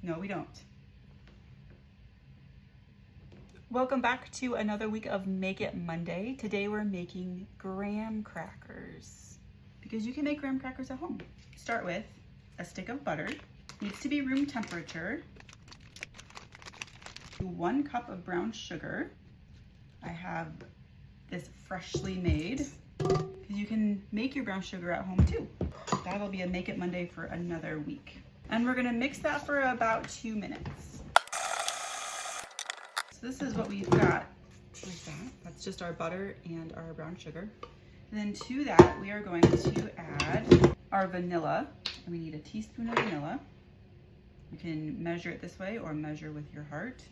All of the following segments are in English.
No, we don't. Welcome back to another week of Make It Monday. Today we're making graham crackers because you can make graham crackers at home. Start with a stick of butter. Needs to be room temperature. 1 cup of brown sugar. I have this freshly made, because you can make your brown sugar at home too. That'll be a Make It Monday for another week. And we're gonna mix that for about 2 minutes. So this is what we've got with that. That's just our butter and our brown sugar. And then to that, we are going to add our vanilla. And we need a teaspoon of vanilla. You can measure it this way or measure with your heart.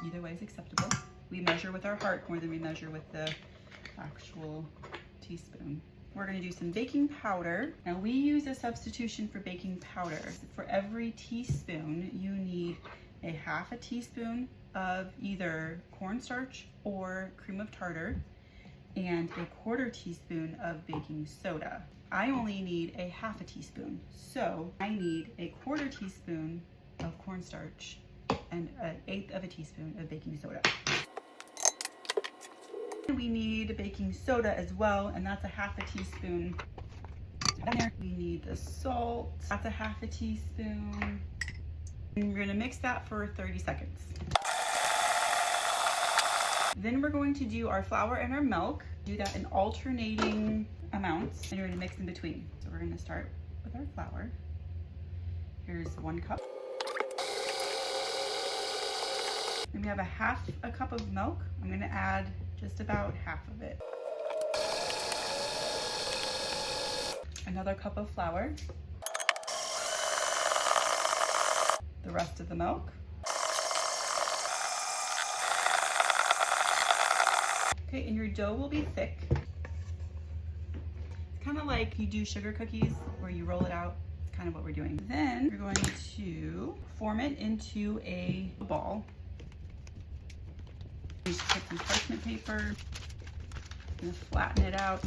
Either way is acceptable. We measure with our heart more than we measure with the actual teaspoon. We're gonna do some baking powder. Now we use a substitution for baking powder. For every teaspoon, you need a 1/2 teaspoon of either cornstarch or cream of tartar and a 1/4 teaspoon of baking soda. I only need a 1/2 teaspoon. So I need a 1/4 teaspoon of cornstarch and 1/8 of a teaspoon of baking soda. We need baking soda as well, and that's a 1/2 teaspoon. We need the salt, that's a 1/2 teaspoon. And we're gonna mix that for 30 seconds. Then we're going to do our flour and our milk. Do that in alternating amounts, and you're gonna mix in between. So we're gonna start with our flour. Here's 1 cup. Then we have a 1/2 cup of milk. I'm gonna add just about 1/2 of it. Another cup of flour. The rest of the milk. Okay, and your dough will be thick. It's kind of like you do sugar cookies where you roll it out. It's kind of what we're doing. Then you're going to form it into a ball. You just take some parchment paper, and flatten it out.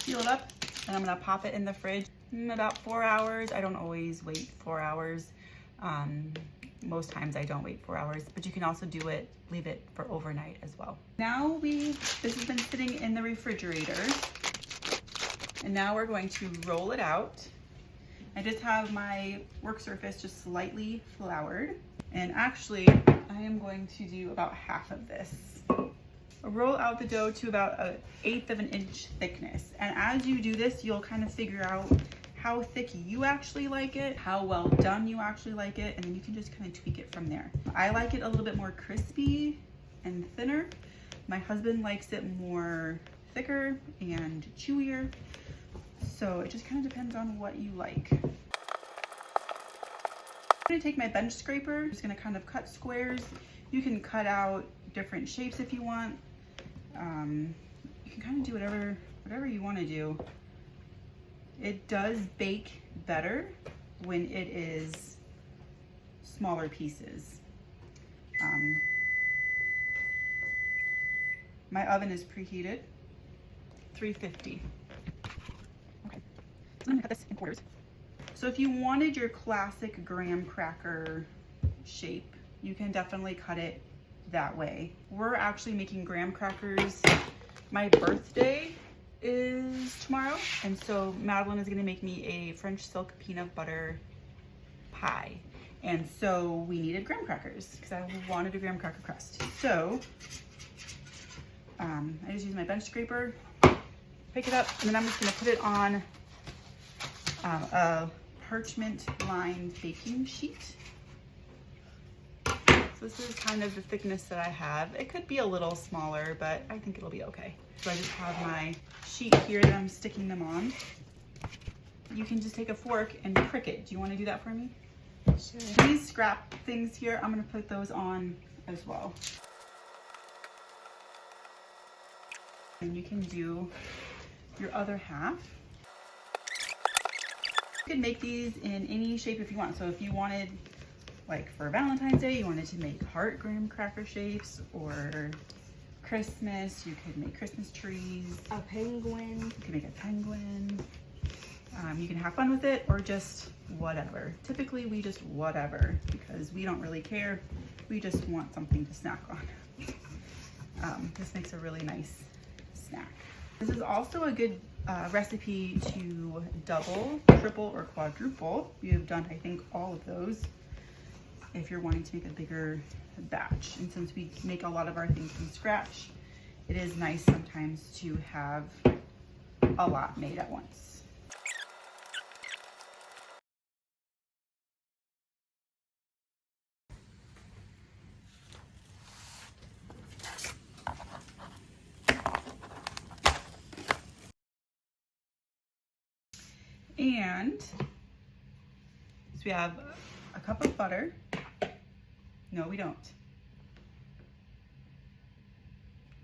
Seal it up, and I'm gonna pop it in the fridge in about 4 hours. I don't always wait 4 hours. Most times I don't wait 4 hours, but you can also leave it for overnight as well. Now this has been sitting in the refrigerator, and now we're going to roll it out. I just have my work surface just slightly floured. And actually, I am going to do about 1/2 of this. Roll out the dough to about 1/8 of an inch thickness. And as you do this, you'll kind of figure out how thick you actually like it, how well done you actually like it, and then you can just kind of tweak it from there. I like it a little bit more crispy and thinner. My husband likes it more thicker and chewier. So it just kind of depends on what you like. I'm gonna take my bench scraper. I'm just gonna kind of cut squares. You can cut out different shapes if you want. You can kind of do whatever you want to do. It does bake better when it is smaller pieces. My oven is preheated, 350. Okay, so I'm gonna cut this in quarters. So if you wanted your classic graham cracker shape, you can definitely cut it that way. We're actually making graham crackers. My birthday is tomorrow, and so Madeline is gonna make me a French silk peanut butter pie. And so we needed graham crackers because I wanted a graham cracker crust. So I just use my bench scraper, pick it up, and then I'm just gonna put it on a parchment lined baking sheet. So this is kind of the thickness that I have. It could be a little smaller, but I think it'll be okay. So I just have my sheet here that I'm sticking them on. You can just take a fork and prick it. Do you want to do that for me? Sure. These scrap things here, I'm gonna put those on as well. And you can do your other half. You can make these in any shape if you want. So if you wanted, like for Valentine's Day, you wanted to make heart graham cracker shapes, or Christmas, you could make Christmas trees. A penguin. You could make a penguin. You can have fun with it or just whatever. Typically we just whatever because we don't really care. We just want something to snack on. This makes a really nice snack. This is also a good recipe to double, triple, or quadruple. You've done, I think, all of those if you're wanting to make a bigger batch. And since we make a lot of our things from scratch, it is nice sometimes to have a lot made at once. And so we have a cup of butter. No, we don't.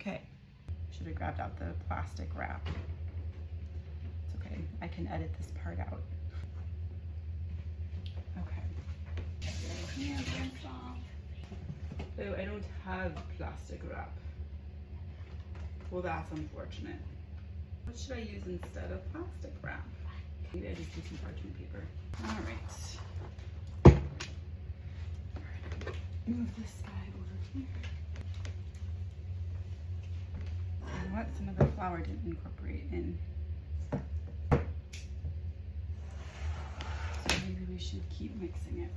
Okay, should have grabbed out the plastic wrap. It's okay, I can edit this part out. Okay. Oh, I don't have plastic wrap. Well, that's unfortunate. What should I use instead of plastic wrap? Maybe I just do some parchment paper. All right. Move this guy over here. You know what? Some of the flour didn't incorporate in. So maybe we should keep mixing it.